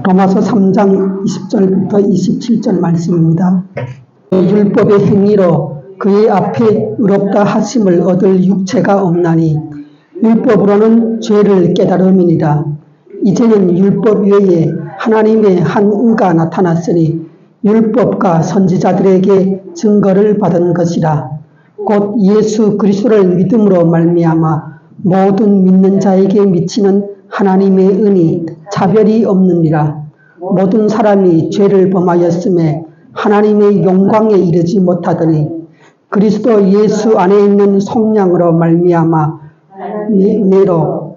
로마서 3장 20절부터 27절 말씀입니다. 율법의 행위로 그의 앞에 의롭다 하심을 얻을 육체가 없나니 율법으로는 죄를 깨달음이니라. 이제는 율법 외에 하나님의 한 의가 나타났으니 율법과 선지자들에게 증거를 받은 것이라. 곧 예수 그리스도를 믿음으로 말미암아 모든 믿는 자에게 미치는 하나님의 은이 차별이 없느니라. 모든 사람이 죄를 범하였음에 하나님의 영광에 이르지 못하더니 그리스도 예수 안에 있는 속량으로 말미암아 은혜로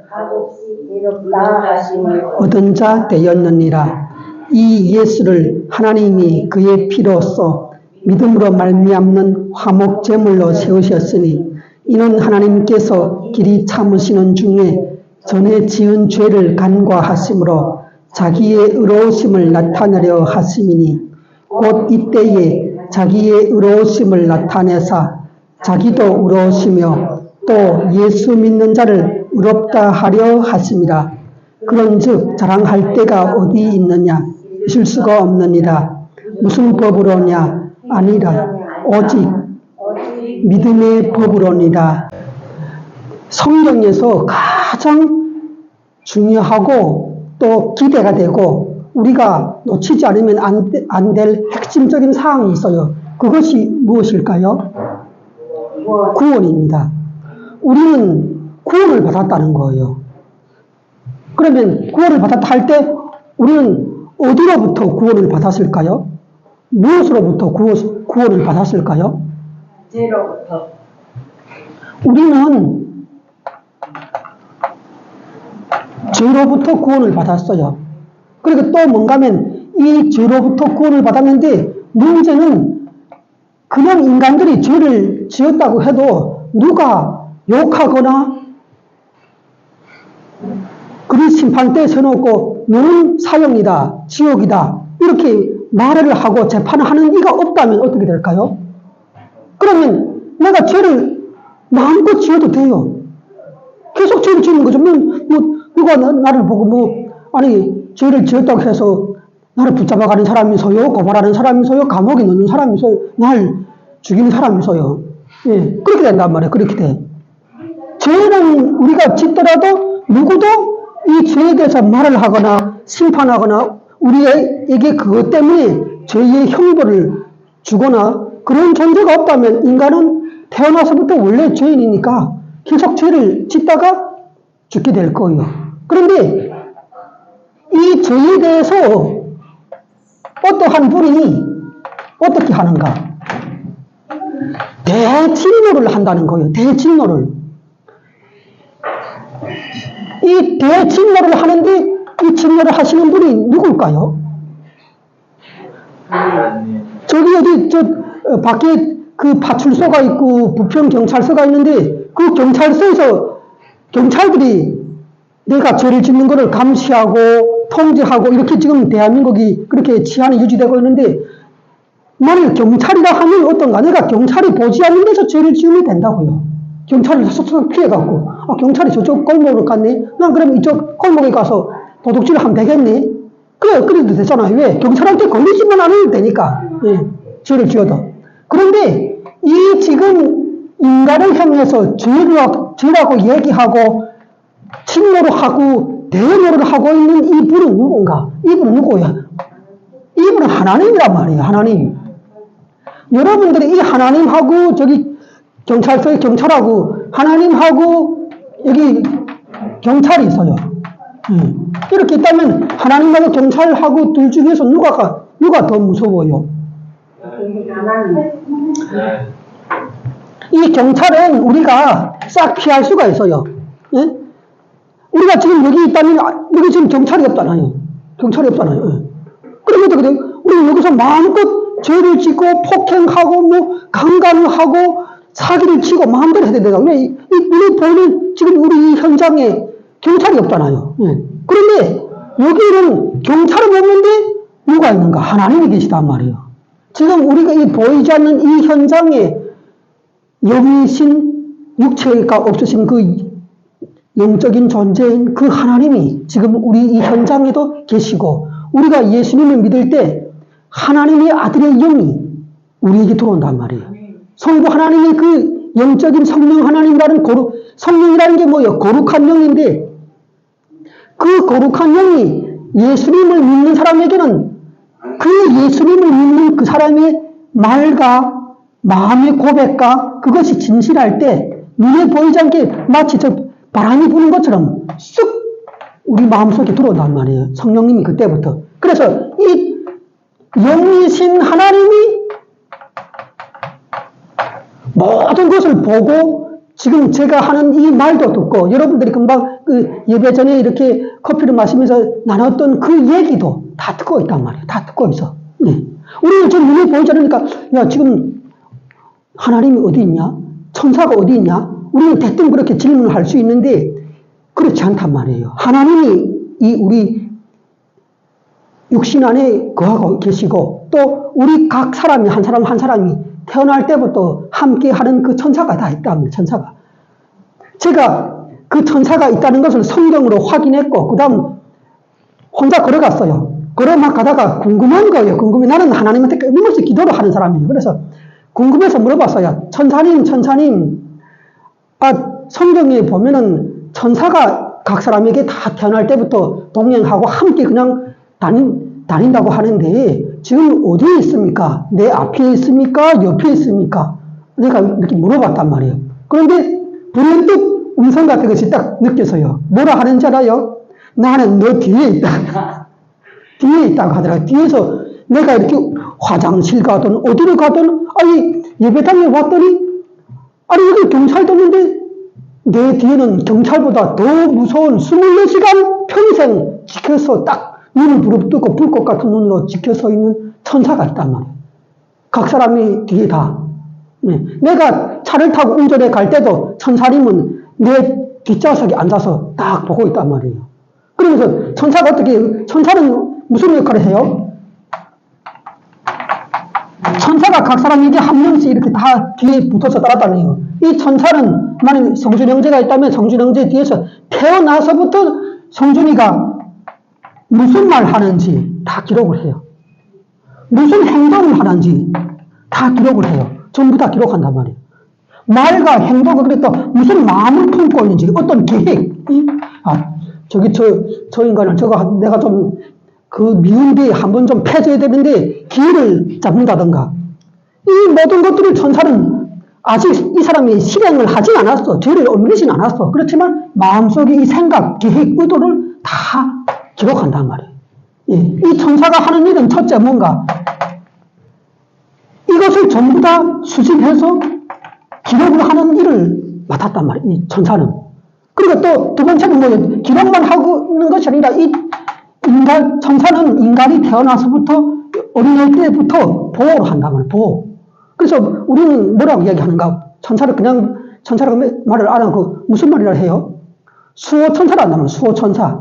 얻은 자 되었느니라. 이 예수를 하나님이 그의 피로써 믿음으로 말미암는 화목제물로 세우셨으니 이는 하나님께서 길이 참으시는 중에 전에 지은 죄를 간과하심으로 자기의 의로우심을 나타내려 하심이니 곧 이때에 자기의 의로우심을 나타내사 자기도 의로우시며 또 예수 믿는 자를 의롭다 하려 하심이라. 그런즉 자랑할 데가 어디 있느냐? 있을 수가 없느니라. 무슨 법으로냐? 아니라 오직 믿음의 법으로니라. 성경에서 가장 중요하고 또 기대가 되고 우리가 놓치지 않으면 안 될 핵심적인 사항이 있어요. 그것이 무엇일까요? 구원입니다. 우리는 구원을 받았다는 거예요. 그러면 구원을 받았다 할 때 우리는 어디로부터 구원을 받았을까요? 무엇으로부터 구원을 받았을까요? 죄로부터. 우리는 죄로부터 구원을 받았어요. 그리고 또 뭔가 하면 이 죄로부터 구원을 받았는데 문제는 그냥 인간들이 죄를 지었다고 해도 누가 욕하거나 그리 심판대에 세워놓고 너는 사형이다, 지옥이다 이렇게 말을 하고 재판을 하는 이가 없다면 어떻게 될까요? 그러면 내가 죄를 마음껏 지어도 돼요. 계속 죄를 지는 거죠. 누가 나를 보고 아니 죄를 지었다고 해서 나를 붙잡아가는 사람이 있어요, 고발하는 사람이 있어요, 감옥에 넣는 사람이 있어요, 날 죽이는 사람이 있어요. 예, 그렇게 된단 말이에요. 그렇게 돼. 죄는 우리가 짓더라도 누구도 이 죄에 대해서 말을 하거나 심판하거나 우리에게 그것 때문에 죄의 형벌을 주거나 그런 존재가 없다면 인간은 태어나서부터 원래 죄인이니까 계속 죄를 짓다가 죽게 될 거예요. 그런데 이 죄에 대해서 어떠한 분이 어떻게 하는가? 대진노를 한다는 거예요. 대진노를. 이 대진노를 하는데 이 진노를 하시는 분이 누굴까요? 저기 어디 밖에 그 파출소가 있고 부평 경찰서가 있는데 그 경찰서에서 경찰들이 내가 죄를 짓는 것을 감시하고 통제하고 이렇게 지금 대한민국이 그렇게 치안이 유지되고 있는데 만약 경찰이라 하면 어떤가? 내가 경찰이 보지 않는 데서 죄를 지으면 된다고요. 경찰을 쏙쏙 피해갖고 경찰이 저쪽 골목으로 갔네? 난 그럼 이쪽 골목에 가서 도둑질을 하면 되겠네? 그래, 그래도 되잖아요. 왜? 경찰한테 걸리지만 않으면 되니까. 예, 죄를 지어도. 그런데 이 지금 인간을 향해서 죄라고 얘기하고 침노를 하고 대노를 하고 있는 이분은 누군가? 이분은 누구야? 이분은 하나님이란 말이에요. 하나님. 여러분들이 이 하나님하고 저기 경찰서의 경찰하고 하나님하고 여기 경찰이 있어요. 이렇게 있다면 하나님하고 경찰하고 둘 중에서 누가 더 무서워요? 이 경찰은 우리가 싹 피할 수가 있어요. 예? 우리가 지금 여기 있다면 여기 지금 경찰이 없잖아요. 경찰이 없잖아요. 예. 그럼 어떻게 돼요? 우리 여기서 마음껏 죄를 짓고 폭행하고 강간을 하고 사기를 치고 마음대로 해야 된다. 왜? 이 눈에 보이는 지금 우리 이 현장에 경찰이 없잖아요. 예. 그런데 여기는 경찰은 없는데 누가 있는가? 하나님이 계시단 말이에요. 지금 우리가 이 보이지 않는 이 현장에 영이신 육체가 없으신 그 영적인 존재인 그 하나님이 지금 우리 이 현장에도 계시고 우리가 예수님을 믿을 때 하나님의 아들의 영이 우리에게 들어온단 말이에요. 성부 하나님의 그 영적인 성령 하나님이라는 성령이라는 게 뭐예요? 거룩한 영인데 그 거룩한 영이 예수님을 믿는 사람에게는 그 예수님을 믿는 그 사람의 말과 마음의 고백과 그것이 진실할 때 눈에 보이지 않게 마치 저 바람이 부는 것처럼 쑥 우리 마음속에 들어온단 말이에요. 성령님이 그때부터. 그래서 이 영이신 하나님이 모든 것을 보고 지금 제가 하는 이 말도 듣고 여러분들이 금방 그 예배 전에 이렇게 커피를 마시면서 나눴던 그 얘기도 다 듣고 있단 말이에요. 다 듣고 있어. 네. 우리는 지금 눈에 보이지 않으니까 야 지금 하나님이 어디 있냐? 천사가 어디 있냐? 우리는 대뜸 그렇게 질문을 할 수 있는데 그렇지 않단 말이에요. 하나님이 이 우리 육신 안에 거하고 계시고 또 우리 각 사람이 한 사람 한 사람이 태어날 때부터 함께 하는 그 천사가 다 있답니다. 천사가. 제가 그 천사가 있다는 것을 성경으로 확인했고 그 다음 혼자 걸어갔어요. 걸어 막 가다가 궁금한 거예요. 궁금해. 나는 하나님한테 끊임없이 기도를 하는 사람이에요. 그래서 궁금해서 물어봤어요. 천사님, 성경에 보면은 천사가 각 사람에게 다 태어날 때부터 동행하고 함께 그냥 다닌다고 하는데 지금 어디에 있습니까? 내 앞에 있습니까? 옆에 있습니까? 내가 이렇게 물어봤단 말이에요. 그런데 불현듯 음성 같은 것이 딱 느껴서요. 뭐라 하는지 알아요? 나는 너 뒤에 있다. 뒤에 있다고 하더라고요. 뒤에서 내가 이렇게 화장실 가든 어디를 가든 아니 예배당에 왔더니 아니 여기 경찰도 있는데 내 뒤에는 경찰보다 더 무서운 24시간 평생 지켜서 딱 눈을 부릅뜨고 불꽃 같은 눈으로 지켜서 있는 천사가 있단 말이에요. 각 사람이 뒤에 다. 네. 내가 차를 타고 운전해 갈 때도 천사님은 내 뒷좌석에 앉아서 딱 보고 있단 말이에요. 그러면서 천사는 무슨 역할을 해요? 천사가 각 사람에게 한 명씩 이렇게 다 뒤에 붙어서 따라다녀요. 이 천사는 만약 성준 형제가 있다면 성준 형제 뒤에서 태어나서부터 성준이가 무슨 말 하는지 다 기록을 해요. 무슨 행동을 하는지 다 기록을 해요. 전부 다 기록한단 말이에요. 말과 행동을 그랬다 무슨 마음을 품고 있는지 어떤 계획. 저 인간을 내가 좀 그 미운 뒤에 한번 좀 패줘야 되는데 기회를 잡는다던가 이 모든 것들을 천사는 아직 이 사람이 실행을 하진 않았어. 죄를 옮기진 않았어. 그렇지만 마음속에 이 생각, 계획, 의도를 다 기록한단 말이에요. 예. 이 천사가 하는 일은 첫째 뭔가 이것을 전부 다 수집해서 기록을 하는 일을 맡았단 말이에요. 이 천사는. 그리고 또 두 번째는 뭐예요? 기록만 하고 있는 것이 아니라 이 천사는 인간이 태어나서부터 어린아이 때부터 보호를 한단 말이에요. 보호. 그래서 우리는 뭐라고 이야기하는가? 천사라고 말을 안 하고 무슨 말이라 해요? 수호천사라 한단 말이에요. 수호천사.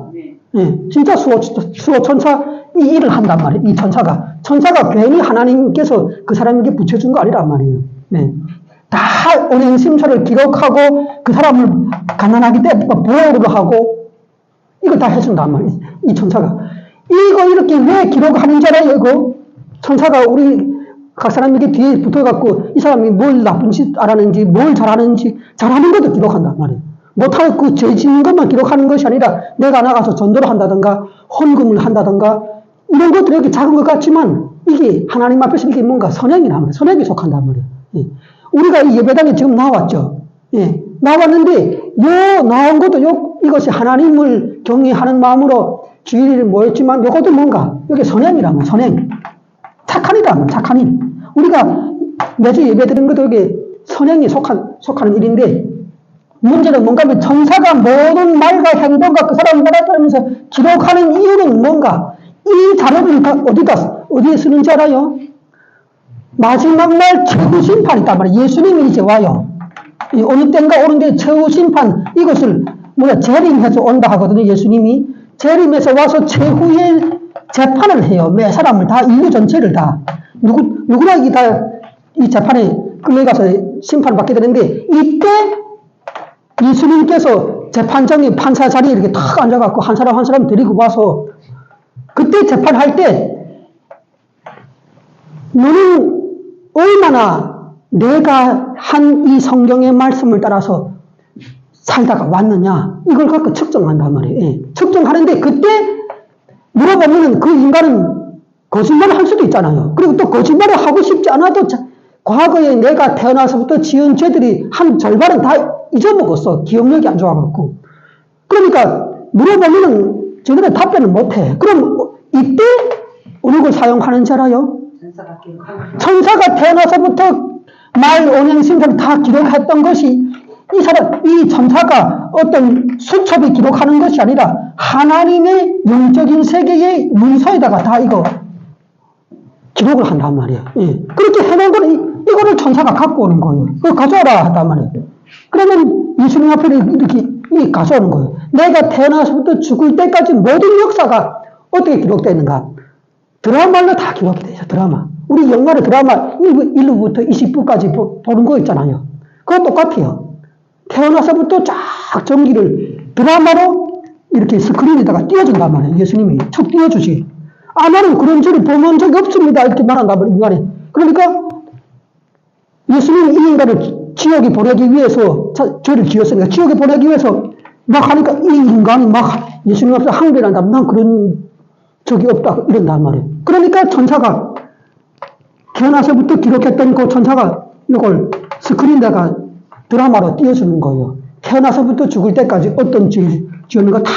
예, 진짜 수호천사 이 일을 한단 말이에요. 이 천사가 괜히 하나님께서 그 사람에게 붙여준 거 아니란 말이에요. 네. 다 오랜 심사를 기록하고 그 사람을 가난하기 때문에 보호를 하고 이거 다 해준단 말이에요. 이 천사가. 이거 이렇게 왜 기록하는지 알아요? 이거 천사가 우리 각 사람에게 뒤에 붙어갖고 이 사람이 뭘 나쁜 짓 알았는지 뭘 잘하는지 잘하는 것도 기록한단 말이에요. 못하고 그 죄 짓는 것만 기록하는 것이 아니라 내가 나가서 전도를 한다든가 헌금을 한다든가 이런 것들이 이렇게 작은 것 같지만 이게 하나님 앞에서 이게 뭔가 선행이란 말이에요. 선행에 속한단 말이에요. 예. 우리가 이 예배당에 지금 나왔죠. 예. 나왔는데 나온 것도 이것이 하나님을 경외하는 마음으로 주일을 모였지만 이것도 뭔가 이게 선행이란 말이에요. 선행. 착한 일이란 말이에요. 착한 일. 우리가 매주 예배 드리는 것도 이게 선행에 속하는 일인데 문제는 뭔가 하면 천사가 모든 말과 행동과 그 사람을 따라다니면서 기록하는 이유는 뭔가 이 자료를 어디에 쓰는지 알아요? 마지막 날 최후 심판이 있단 말이에요. 예수님이 이제 와요. 어느 때인가 오는데 최후 심판 이것을 재림해서 온다 하거든요. 예수님이 재림해서 와서 최후의 재판을 해요. 매 사람을 다 인류 전체를 다 누구나 이 재판에 끌려가서 심판을 받게 되는데 이때 예수님께서 재판장이 판사 자리에 이렇게 탁 앉아갖고 한 사람 한 사람 데리고 와서 그때 재판할 때 너는 얼마나 내가 한 이 성경의 말씀을 따라서 살다가 왔느냐 이걸 갖고 측정한단 말이에요. 예. 측정하는데 그때 물어보면 그 인간은 거짓말을 할 수도 있잖아요. 그리고 또 거짓말을 하고 싶지 않아도 과거에 내가 태어나서부터 지은 죄들이 한 절반은 다 잊어먹었어. 기억력이 안 좋아갖고. 그러니까 물어보면 저들은 답변을 못해. 그럼 이때 어느 걸 사용하는 줄 알아요? 천사가 태어나서부터 말, 언행, 심사를 다 기록했던 것이 이 천사가 어떤 수첩이 기록하는 것이 아니라 하나님의 영적인 세계의 문서에다가 다 이거 기록을 한단 말이에요. 예. 그렇게 해놓은 거는 이거를 천사가 갖고 오는 거예요. 그거 가져와라 한단 말이에요. 그러면 예수님 앞에 이렇게 가져오는 거예요. 내가 태어나서부터 죽을 때까지 모든 역사가 어떻게 기록되어 있는가? 드라마로 다 기록이 되죠. 드라마. 우리 영화를 드라마 1부부터 20부까지 보는 거 있잖아요. 그거 똑같아요. 태어나서부터 쫙 전기를 드라마로 이렇게 스크린에다가 띄워준단 말이에요. 예수님이 척 띄워주지. 아, 나는 그런 죄를 범한 적이 없습니다. 이렇게 말한단 말이에요. 인간이. 그러니까 예수님이 이 인간을 지옥에 보내기 위해서 죄를 지었으니까 지옥에 보내기 위해서 막 하니까 이 인간이 막 예수님 앞에서 항변을 한다면 난 그런 적이 없다 이런단 말이에요. 그러니까 천사가 태어나서부터 기록했던 그 천사가 이걸 스크린에다가 드라마로 띄워주는 거예요. 태어나서부터 죽을 때까지 어떤 죄를 지었는가 다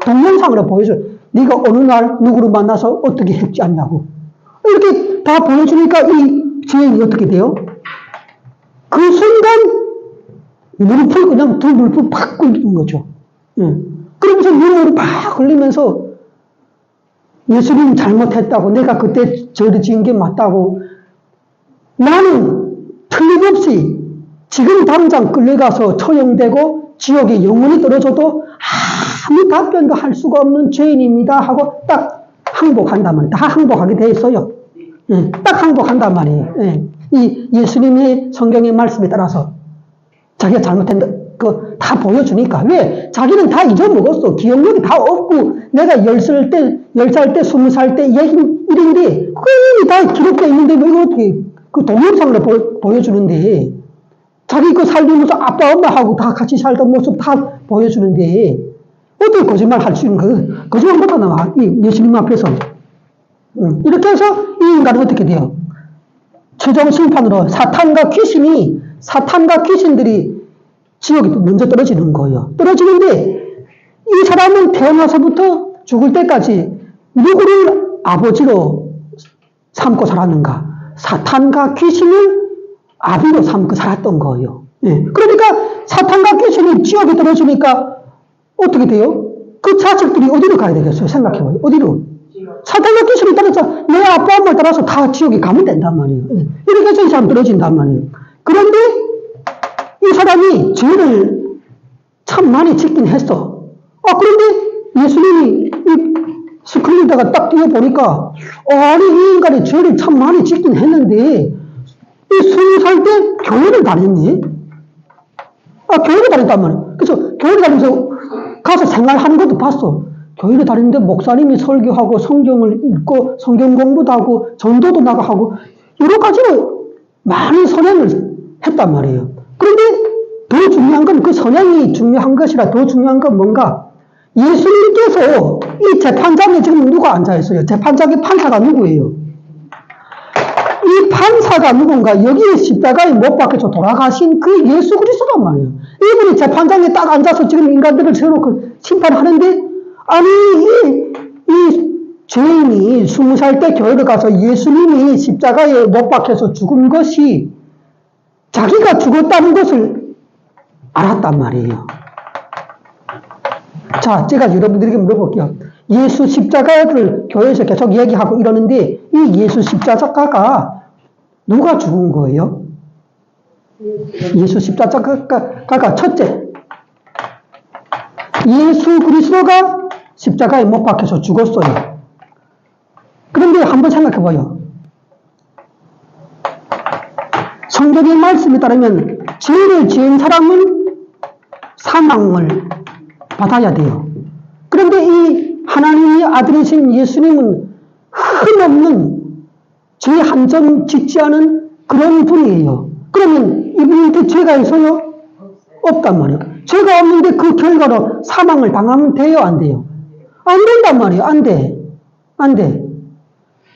동영상으로 보여줘요. 네가 어느 날 누구를 만나서 어떻게 했지 않냐고. 이렇게 다 보여주니까 이 죄인이 어떻게 돼요? 그 순간 물풀 그냥 두 물풀 팍 끓는 거죠. 그러면서 눈물이 팍 흘리면서 예수님 잘못했다고 내가 그때 죄를 지은 게 맞다고 나는 틀림없이 지금 당장 끌려가서 처형되고 지옥에 영원히 떨어져도 아무 답변도 할 수가 없는 죄인입니다 하고 딱 항복한단 말이에요. 다 항복하게 돼 있어요. 예, 딱 항복한단 말이에요. 예, 이 예수님의 성경의 말씀에 따라서 자기가 잘못했다 다 보여주니까. 왜? 자기는 다 잊어먹었어. 기억력이 다 없고 내가 10살 때 20살 때 얘기 일인데 그거 이미 다 기록되어 있는데 뭐 이거 어떻게 그 동영상으로 보여주는데 자기 그 살면서 아빠 엄마하고 다 같이 살던 모습 다 보여주는데 어떻게 거짓말 할 수 있는 거예요? 거짓말 못하나 이 예수님 앞에서. 이렇게 해서 이 인간은 어떻게 돼요? 최종 심판으로 사탄과 귀신들이 지옥에 먼저 떨어지는 거예요. 떨어지는데 이 사람은 태어나서부터 죽을 때까지 누구를 아버지로 삼고 살았는가? 사탄과 귀신을 아비로 삼고 살았던 거예요. 예. 그러니까 사탄과 귀신이 지옥에 떨어지니까 어떻게 돼요? 그 자식들이 어디로 가야 되겠어요? 생각해봐요. 어디로? 사탄과 귀신이 떨어져 내 아빠 엄마를 따라서 다 지옥에 가면 된단 말이에요. 예. 이렇게 해서 이 사람 떨어진단 말이에요. 그런데 이 사람이 죄를 참 많이 짓긴 했어. 그런데 예수님이 이 스크린에다가 딱 띄워보니까 아니 이 인간이 죄를 참 많이 짓긴 했는데 이 20살 때 교회를 다녔니? 교회를 다녔단 말이야. 그래서 교회를 다니면서 가서 생활하는 것도 봤어. 교회를 다니는데 목사님이 설교하고 성경을 읽고 성경 공부도 하고 전도도 나가고 여러 가지로 많은 선행을 했단 말이에요. 그런데 더 중요한 건 그 선행이 중요한 것이라 더 중요한 건 뭔가 예수님께서 이 재판장에 지금 누가 앉아있어요? 재판장의 판사가 누구예요? 이 판사가 누군가 여기 십자가에 못 박혀서 돌아가신 그 예수 그리스도란 말이에요. 이분이 재판장에 딱 앉아서 지금 인간들을 세워놓고 심판하는데 아니 이 죄인이 20살 때 교회를 가서 예수님이 십자가에 못 박혀서 죽은 것이 자기가 죽었다는 것을 알았단 말이에요. 자, 제가 여러분들에게 물어볼게요. 예수 십자가를 교회에서 계속 얘기하고 이러는데 이 예수 십자가가 누가 죽은 거예요? 예수 십자가가 첫째, 예수 그리스도가 십자가에 못 박혀서 죽었어요. 그런데 한번 생각해봐요. 성경의 말씀에 따르면 죄를 지은 사람은 사망을 받아야 돼요. 그런데 이 하나님의 아들이신 예수님은 흠없는 죄 한 점 짓지 않은 그런 분이에요. 그러면 이분한테 죄가 있어요? 없단 말이에요. 죄가 없는데 그 결과로 사망을 당하면 돼요? 안 돼요? 안 된단 말이에요. 안 돼. 안 돼.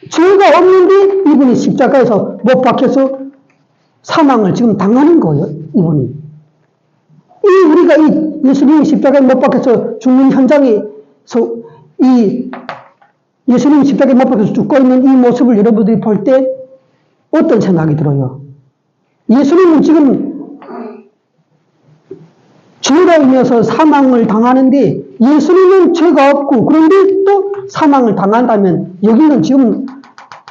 죄가 없는데 이분이 십자가에서 못 박혀서 사망을 지금 당하는 거예요. 이분이. 우리가 이 예수님이 십자가에 못 박혀서 죽는 현장에서 이 예수님이 십자가에 못 박혀서 죽고 있는 이 모습을 여러분들이 볼 때 어떤 생각이 들어요? 예수님은 지금 죄로 인해서 사망을 당하는데 예수님은 죄가 없고 그런데 또 사망을 당한다면 여기는 지금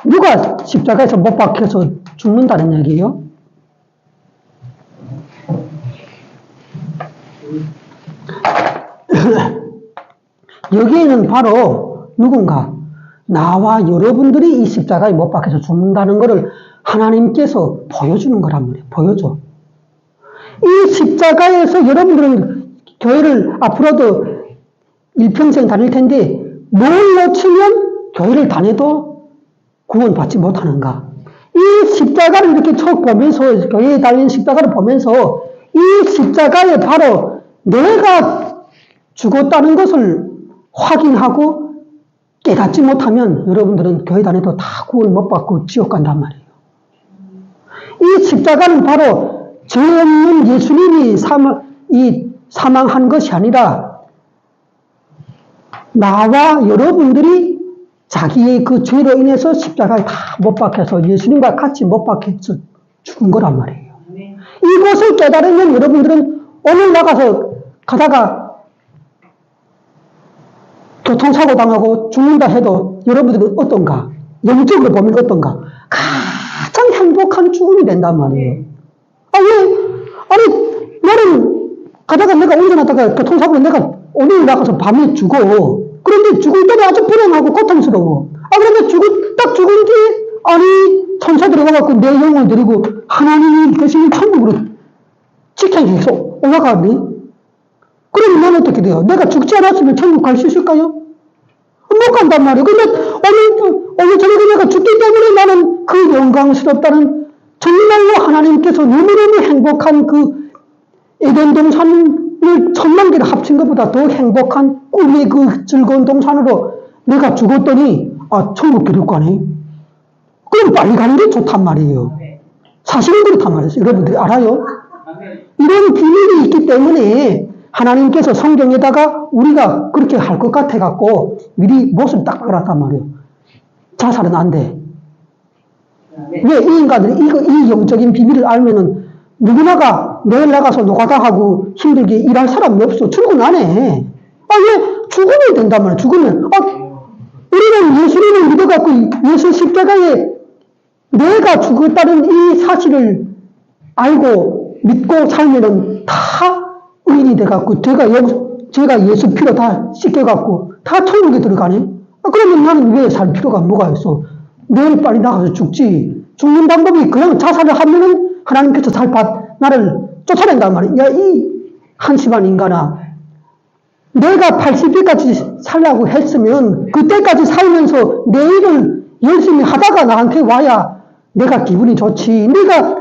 누가 십자가에서 못 박혀서 죽는다는 얘기예요? 여기에는 바로 누군가 나와 여러분들이 이 십자가에 못 박혀서 죽는다는 것을 하나님께서 보여주는 거란 말이에요. 보여줘. 이 십자가에서 여러분들은 교회를 앞으로도 일평생 다닐 텐데 뭘 놓치면 교회를 다녀도 구원받지 못하는가. 이 십자가를 이렇게 쭉 보면서 교회에 달린 십자가를 보면서 이 십자가에 바로 내가 죽었다는 것을 확인하고 깨닫지 못하면 여러분들은 교회 다녀도 다 구원 못 받고 지옥 간단 말이에요. 이 십자가는 바로 죄 없는 예수님이 사망한 것이 아니라 나와 여러분들이 자기의 그 죄로 인해서 십자가에 다 못 박혀서 예수님과 같이 못 박혀서 죽은 거란 말이에요. 이것을 깨달으면 여러분들은 오늘 나가서 가다가 교통사고 당하고 죽는다 해도 여러분들은 어떤가? 영적으로 보면 어떤가? 가장 행복한 죽음이 된단 말이에요. 아니, 나는 가다가 내가 운전하다가 교통사고로 내가 오늘 나가서 밤에 죽어. 그런데 죽을 때는 아주 불행하고 고통스러워. 그런데 딱 죽은 뒤에, 천사 들어가갖고 내 영혼을 데리고 하나님이 계시는 천국으로 직행해서 올라가니? 그러면 나는 어떻게 돼요? 내가 죽지 않았으면 천국 갈 수 있을까요? 못 간단 말이에요. 근데 오늘 저녁에 내가 죽기 때문에 나는 그 영광스럽다는 정말로 하나님께서 너무너무 행복한 그 에덴 동산을 천만 개를 합친 것보다 더 행복한 꿈의 그 즐거운 동산으로 내가 죽었더니 천국 데리고 가네. 그럼 빨리 가는 게 좋단 말이에요. 사실은 그렇단 말이에요. 여러분들이 알아요? 이런 비밀이 있기 때문에 하나님께서 성경에다가 우리가 그렇게 할 것 같아갖고 미리 못을 딱 박아놨단 말이에요. 자살은 안 돼. 왜? 이 인간들이 이 영적인 비밀을 알면은 누구나가 내일 나가서 노가다하고 힘들게 일할 사람이 없어. 출근 안 해. 왜? 죽으면 된단 말이에요. 죽으면. 우리는 예수님을 믿어갖고 예수 십자가에 내가 죽었다는 이 사실을 알고 믿고 살면은 다 의인이 돼갖고 제가 예수 피로 다 씻겨갖고 다 천국에 들어가네. 그러면 나는 왜 살 필요가 뭐가 있어? 내일 빨리 나가서 죽지. 죽는 방법이 그냥 자살을 하면은 하나님께서 나를 쫓아낸단 말이야. 야, 이 한심한 인간아. 내가 80세까지 살라고 했으면 그때까지 살면서 내 일을 열심히 하다가 나한테 와야 내가 기분이 좋지. 내가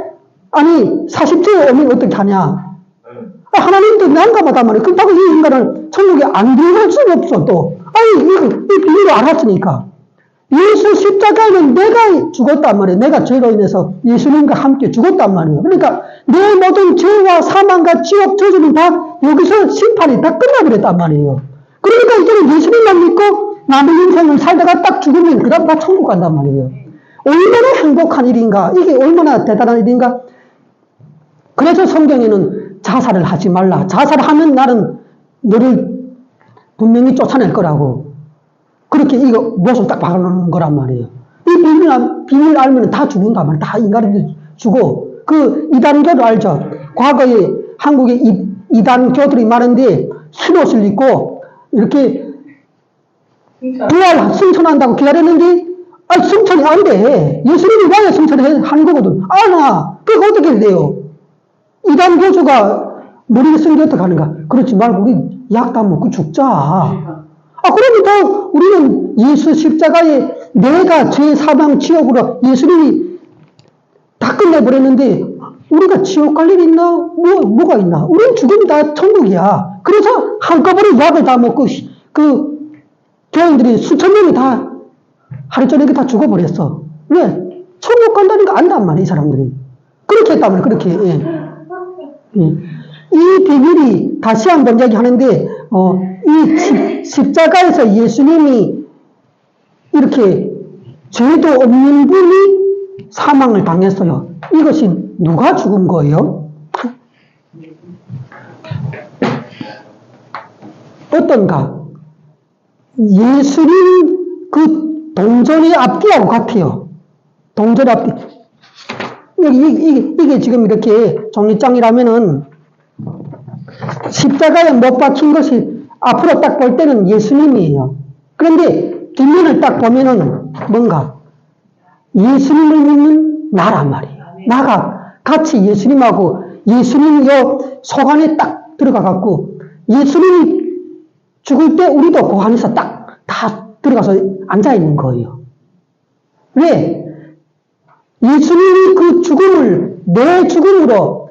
40세에 오면 어떻게 하냐. 하나님도 난감하단 말이야. 그렇다고 이 인간을 천국에 안 들어갈 수는 없어 또. 이 비밀을 알았으니까. 예수 십자가에는 내가 죽었단 말이에요. 내가 죄로 인해서 예수님과 함께 죽었단 말이에요. 그러니까 내 모든 죄와 사망과 지옥 저주는 다 여기서 심판이 다 끝나버렸단 말이에요. 그러니까 이제는 예수님만 믿고 남의 인생을 살다가 딱 죽으면 그 다음 다 천국 간단 말이에요. 얼마나 행복한 일인가. 이게 얼마나 대단한 일인가. 그래서 성경에는 자살을 하지 말라. 자살하면 나는 너를 분명히 쫓아낼 거라고. 그렇게 이거 못을 딱 박아놓는 거란 말이에요. 이 비밀 알면 다 죽는단 말이에요. 다 인간이 죽어. 그 이단교도 알죠? 과거에 한국에 이단교들이 많은데 흰옷을 입고 이렇게 부활 승천한다고 기다렸는데 승천이 안 돼. 예수님이 와야 승천을 하는 거거든. 그거 어떻게 돼요? 이단교주가 머리를 쓴 게 어떻게 하는가? 그렇지 말고 우리 약 다 먹고 죽자. 그러면 또 우리는 예수 십자가에 내가 죄 사망 지옥으로 예수님이 다 끝내버렸는데 우리가 지옥 갈 일 있나? 뭐가 있나? 우리는 죽음이 다 천국이야. 그래서 한꺼번에 약을 다 먹고 그 교인들이 수천 명이 다 하루 저녁에 다 죽어버렸어. 왜? 천국 간다는 거 안단 말이야, 이 사람들이. 그렇게 했단 말이야, 그렇게. 예. 예. 이 비밀이 다시 한번 얘기하는데, 이 십자가에서 예수님이 이렇게 죄도 없는 분이 사망을 당했어요. 이것이 누가 죽은 거예요? 어떤가? 예수님 그 동전의 앞뒤하고 같아요. 동전 앞뒤. 이게 지금 이렇게 종이장이라면은 십자가에 못 박힌 것이 앞으로 딱 볼 때는 예수님이에요. 그런데 뒷면을 딱 보면은 뭔가 예수님을 믿는 나란 말이에요. 나가 같이 예수님하고 예수님 요 속 안에 딱 들어가갖고 예수님이 죽을 때 우리도 그 안에서 딱 다 들어가서 앉아있는 거예요. 왜? 예수님이 그 죽음을 내 죽음으로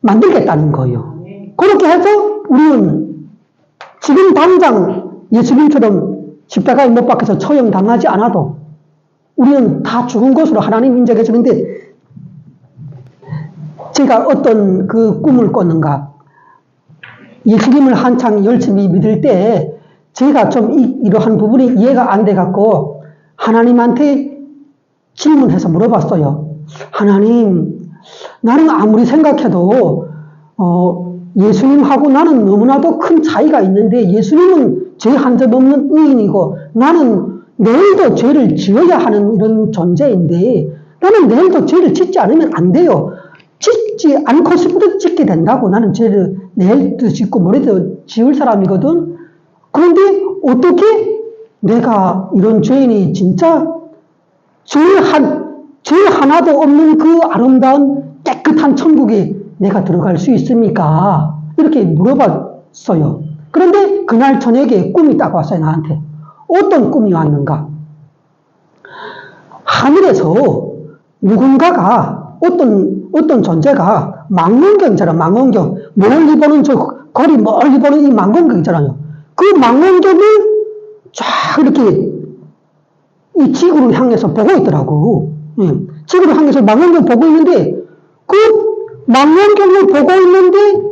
만들겠다는 거예요. 그렇게 해서 우리는 지금 당장 예수님처럼 십자가에 못 박혀서 처형당하지 않아도 우리는 다 죽은 것으로 하나님 인정해 주는데 제가 어떤 그 꿈을 꿨는가? 예수님을 한창 열심히 믿을 때 제가 좀 이러한 부분이 이해가 안 돼갖고 하나님한테 질문해서 물어봤어요. 하나님, 나는 아무리 생각해도 예수님하고 나는 너무나도 큰 차이가 있는데 예수님은 죄 한 점 없는 의인이고 나는 내일도 죄를 지어야 하는 이런 존재인데 나는 내일도 죄를 짓지 않으면 안 돼요. 짓지 않고 싶어도 짓게 된다고. 나는 죄를 내일도 짓고 모레도 지을 사람이거든. 그런데 어떻게 내가 이런 죄인이 진짜 죄 하나도 없는 그 아름다운 깨끗한 천국에 내가 들어갈 수 있습니까? 이렇게 물어봤어요. 그런데 그날 저녁에 꿈이 딱 왔어요, 나한테. 어떤 꿈이 왔는가? 하늘에서 누군가가 어떤 존재가 망원경 있잖아, 망원경. 멀리 보는 거리 멀리 보는 이 망원경 있잖아요. 그 망원경을 쫙 이렇게 이 지구를 향해서 보고 있더라고. 지구를 향해서 망원경 보고 있는데 그 망원경을 보고 있는데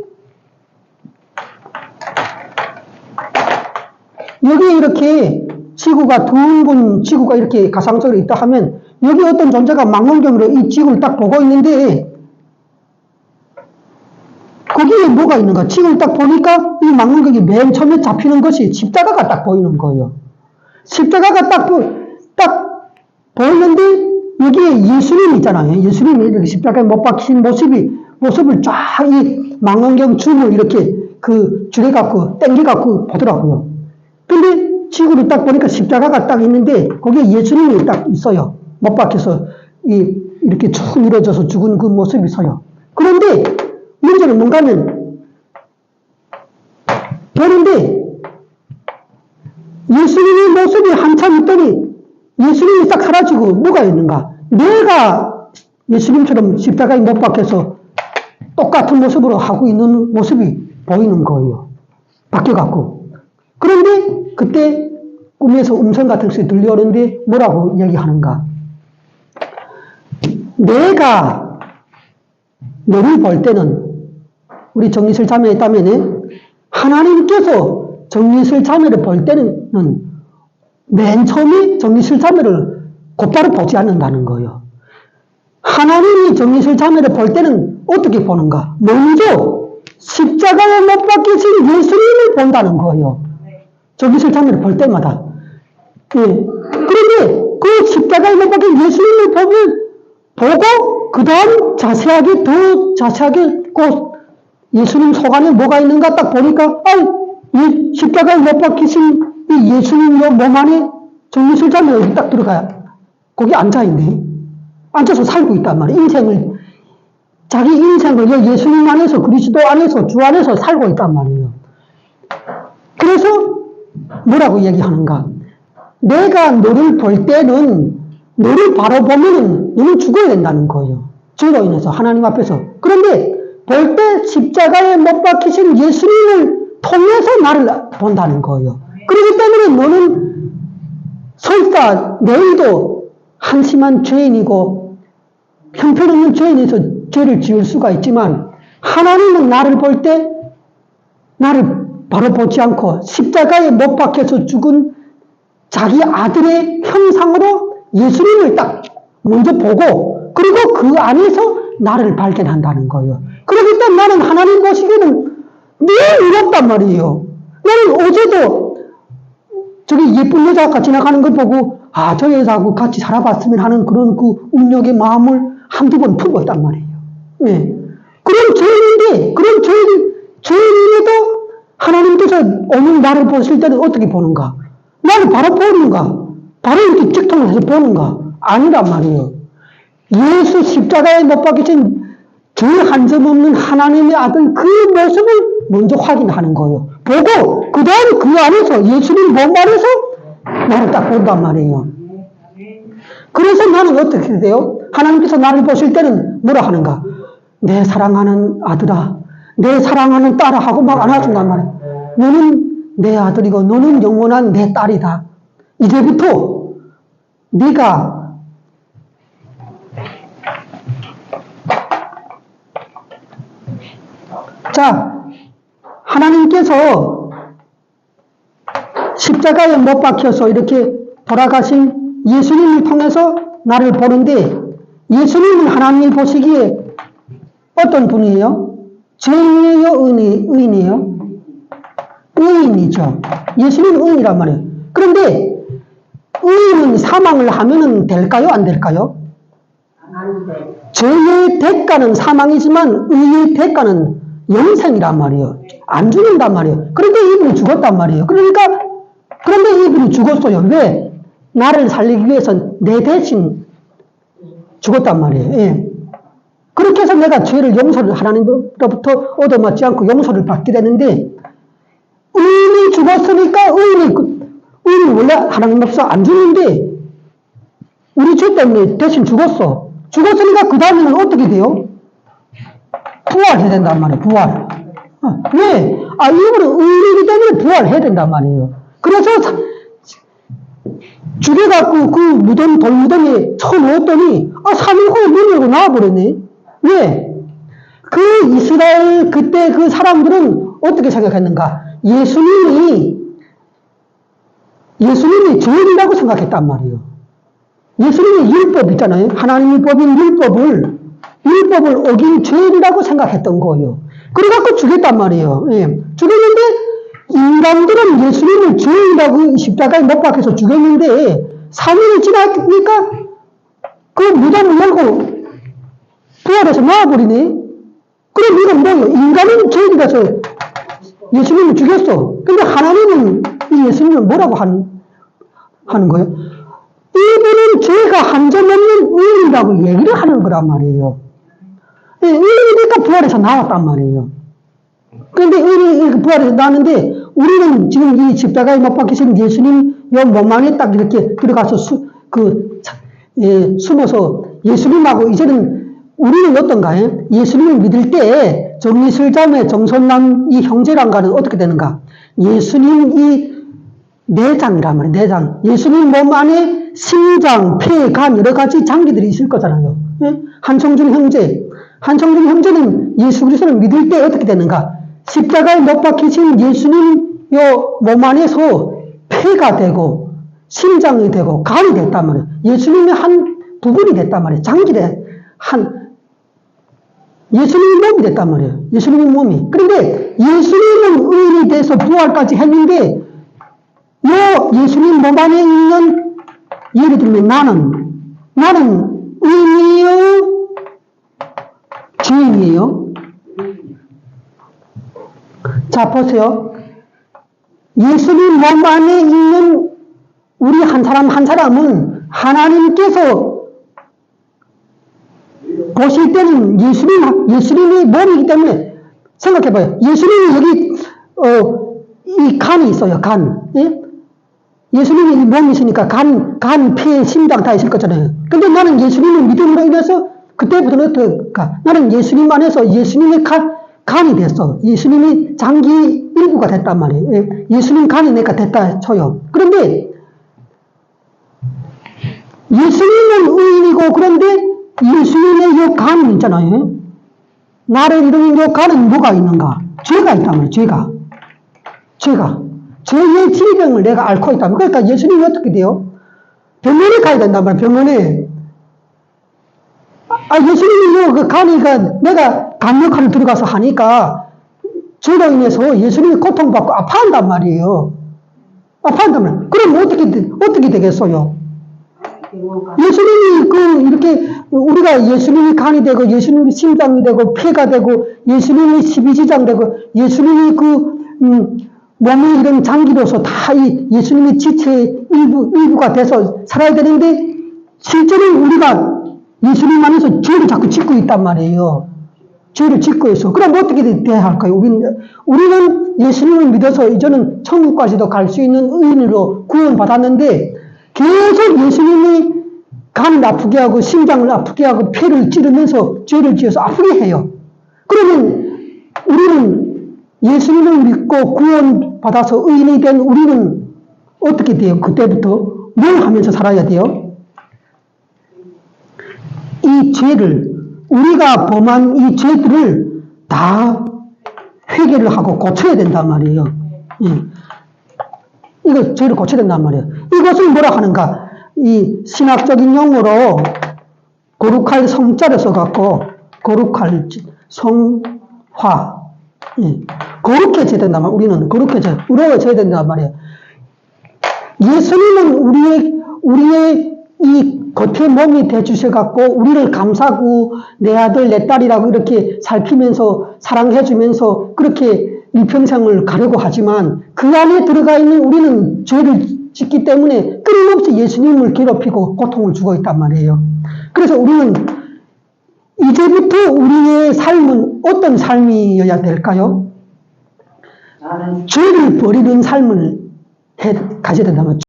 여기에 이렇게 지구가 둥근 지구가 이렇게 가상적으로 있다 하면 여기 어떤 존재가 망원경으로 이 지구를 딱 보고 있는데 거기에 뭐가 있는가? 지구를 딱 보니까 이 망원경이 맨 처음에 잡히는 것이 십자가가 딱 보이는 거예요. 십자가가 딱 보이는데 여기에 예수님 있잖아요. 예수님이 이렇게 십자가에 못 박힌 모습을 쫙 이 망원경 줌을 이렇게 줄여갖고 땡겨갖고 보더라고요. 근데 지구를 딱 보니까 십자가가 딱 있는데 거기에 예수님이 딱 있어요. 못 박혀서 이렇게 쭉 늘어져서 죽은 그 모습이 있어요. 그런데 문제는 뭔가 하면 보는데 예수님의 모습이 한참 있더니 예수님이 딱 사라지고 뭐가 있는가? 내가 예수님처럼 십자가에 못 박혀서 똑같은 모습으로 하고 있는 모습이 보이는 거예요. 바뀌어갖고. 그런데 그때 꿈에서 음성 같은 것이 들려오는데 뭐라고 얘기하는가? 내가 너를 볼 때는 우리 정리슬 자매에 따면 하나님께서 정리슬 자매를 볼 때는 맨 처음에 정리슬 자매를 곧바로 보지 않는다는 거예요. 하나님이 정리슬 자매를 볼 때는 어떻게 보는가? 먼저 십자가에 못 박히신 예수님을 본다는 거예요. 정리슬 자매를 볼 때마다. 예. 그런데 그 십자가에 못 박힌 예수님을 보고 그 다음 더 자세하게 예수님 속 안에 뭐가 있는가 딱 보니까 십자가에 못 박히신 이 예수님 몸 안에 정리슬 자매가 여기 딱 들어가야 거기 앉아있네. 앉아서 살고 있단 말이에요. 자기 인생을 예수님 안에서 그리스도 안에서 주 안에서 살고 있단 말이에요. 그래서 뭐라고 얘기하는가? 내가 너를 볼 때는 너를 바로 보면은 너는 죽어야 된다는 거예요. 죄로 인해서 하나님 앞에서. 그런데 볼 때 십자가에 못 박히신 예수님을 통해서 나를 본다는 거예요. 그렇기 때문에 너는 설사 내일도 한심한 죄인이고 형편없는 죄인에서 죄를 지을 수가 있지만 하나님은 나를 볼 때 나를 바로 보지 않고 십자가에 못 박혀서 죽은 자기 아들의 형상으로 예수님을 딱 먼저 보고 그리고 그 안에서 나를 발견한다는 거예요. 그렇기 때문에 나는 하나님 보시기에는 늘 이롭단 말이에요. 나는 어제도 저기 예쁜 여자가 지나가는 걸 보고 아, 저 여자하고 같이 살아봤으면 하는 그런 그 운명의 마음을 한두 번 품었단 말이에요. 네. 그런 죄인인데 그런 죄인에도 하나님께서 오늘 나를 보실 때는 어떻게 보는가? 나를 바로 보는가? 바로 이렇게 직통을 해서 보는가? 아니란 말이에요. 예수 십자가에 못 박히신 죄 한 점 없는 하나님의 아들 그 모습을 먼저 확인하는 거예요. 보고 그 다음 그 안에서 예수님 몸 안에서 나를 딱 본단 말이에요. 그래서 나는 어떻게 돼요? 하나님께서 나를 보실 때는 뭐라 하는가? 내 사랑하는 아들아, 내 사랑하는 딸아 하고 막 안아준단 말이에요. 너는 내 아들이고 너는 영원한 내 딸이다. 이제부터 네가 자, 하나님께서 십자가에 못 박혀서 이렇게 돌아가신 예수님을 통해서 나를 보는데 예수님은 하나님이 보시기에 어떤 분이에요? 죄인이에요? 의인이에요? 의인이죠. 예수님은 의인이란 말이에요. 그런데 의인은 사망을 하면 될까요? 안 될까요? 죄의 대가는 사망이지만 의의 대가는 영생이란 말이에요. 안 죽는단 말이에요. 그런데 이분이 죽었단 말이에요. 그런데 이분이 죽었어요. 왜? 나를 살리기 위해서 내 대신 죽었단 말이에요. 예. 그렇게 해서 내가 죄를 용서를 하나님으로부터 얻어맞지 않고 용서를 받게 되는데 의인이 죽었으니까 의인이 원래 하나님 앞에서 안 죽는데 우리 죄 때문에 대신 죽었어. 죽었으니까 그 다음에는 어떻게 돼요? 부활해야 된단 말이에요. 부활. 왜? 아, 이분은 의인이기 때문에 부활해야 된단 말이에요. 그래서 죽여갖고 그 무덤, 돌무덤에 쳐넣었더니 3일 후에 문 열고 나와버렸네. 왜? 그 이스라엘 그때 그 사람들은 어떻게 생각했는가? 예수님이 죄인이라고 생각했단 말이에요. 예수님의 율법 있잖아요. 하나님의 법인 율법을 어긴 죄인이라고 생각했던 거예요. 그래갖고 죽였단 말이에요. 예. 죽였는데 인간들은 예수님을 죄인이라고 십자가에 못 박혀서 죽였는데 3일이 지나니까 그 무덤을 열고 부활해서 나와버리네. 그럼 이건 뭐예요? 인간은 죄인이라서 예수님을 죽였어. 근데 하나님은 이 예수님을 뭐라고 하는 거예요? 이분은 죄가 한 점 없는 의인이라고 얘기를 하는 거란 말이에요. 의인이니까 부활해서 나왔단 말이에요. 그런데 의인이 부활해서 나왔는데 우리는 지금 이 십자가에 못 박히신 예수님 요 몸 안에 딱 이렇게 들어가서 숨어서 예수님하고 이제는 우리는 어떤가요? 예수님을 믿을 때 정리슬자매 정선남 이 형제랑과는 어떻게 되는가? 예수님 이 내장이란 말이에요. 내장. 예수님 몸 안에 심장, 폐, 간 여러 가지 장기들이 있을 거잖아요. 예? 한성준 형제는 예수 그리스도를 믿을 때 어떻게 되는가? 십자가에 못 박히신 예수님 요 몸 안에서 폐가 되고 심장이 되고 간이 됐단 말이에요. 예수님의 한 부분이 됐단 말이에요. 장기의 예수님의 몸이 됐단 말이에요. 예수님의 몸이. 그런데 예수님은 의인이 돼서 부활까지 했는데 요 예수님 몸 안에 있는 예를 들면 나는 의인이에요? 죄인이에요? 자, 보세요. 예수님 몸 안에 있는 우리 한 사람은 하나님께서 보실 때는 예수님이 몸이기 때문에 생각해봐요. 예수님이 여기 이 간이 있어요, 간. 예? 예수님이 몸이 있으니까 간, 폐, 심장 다 있을 거잖아요. 근데 나는 예수님을 믿음으로 인해서 그때부터는 어떨까? 나는 예수님 안에서 예수님의 간이 됐어. 예수님이 장기 일부가 됐단 말이에요. 예? 예수님 간이 내가 됐다 쳐요. 그런데 예수님은 의인이고 그런데 예수님의 이 간이 있잖아요. 나를 이루는 이 간은 뭐가 있는가? 죄가 있단 말이에요. 죄가. 죄의 질병을 내가 앓고 있다면. 그러니까 예수님이 어떻게 돼요? 병원에 가야 된단 말이에요. 병원에. 예수님이 그 간이가 내가 강력한 들어가서 하니까 죄로 인해서 예수님이 고통받고 아파한단 말이에요. 아파한단 말이에요. 그럼 어떻게 되겠어요? 예수님이 이렇게 우리가 예수님이 간이 되고 예수님이 심장이 되고 폐가 되고 예수님이 12지장 되고 예수님이 몸의 이런 장기로서 다 이 예수님의 지체의 일부가 돼서 살아야 되는데 실제로 우리가 예수님 안에서 죄를 자꾸 짓고 있단 말이에요. 죄를 짓고 있어. 그럼 어떻게 돼야 할까요? 우리는 예수님을 믿어서 이제는 천국까지도 갈 수 있는 의인으로 구원받았는데 계속 예수님이 간을 아프게 하고 심장을 아프게 하고 폐를 찌르면서 죄를 지어서 아프게 해요. 그러면 우리는 예수님을 믿고 구원받아서 의인이 된 우리는 어떻게 돼요? 그때부터 뭘 하면서 살아야 돼요? 이 죄를, 우리가 범한 이 죄들을 다 회개를 하고 고쳐야 된단 말이에요. 예. 이거 죄를 고쳐야 된단 말이에요. 이것을 뭐라 하는가? 이 신학적인 용어로 거룩할 성자를 써갖고 거룩할 성화. 예. 거룩해져야 된단 말이에요. 우리는 의로워져야 된단 말이에요. 예수님은 우리의 이 겉에 몸이 되주셔갖고 우리를 감싸고 내 아들 내 딸이라고 이렇게 살피면서 사랑해주면서 그렇게 일평생을 가려고 하지만 그 안에 들어가 있는 우리는 죄를 짓기 때문에 끊임없이 예수님을 괴롭히고 고통을 주고 있단 말이에요. 그래서 우리는 이제부터 우리의 삶은 어떤 삶이어야 될까요? 죄를 버리는 삶을 가져야 된다면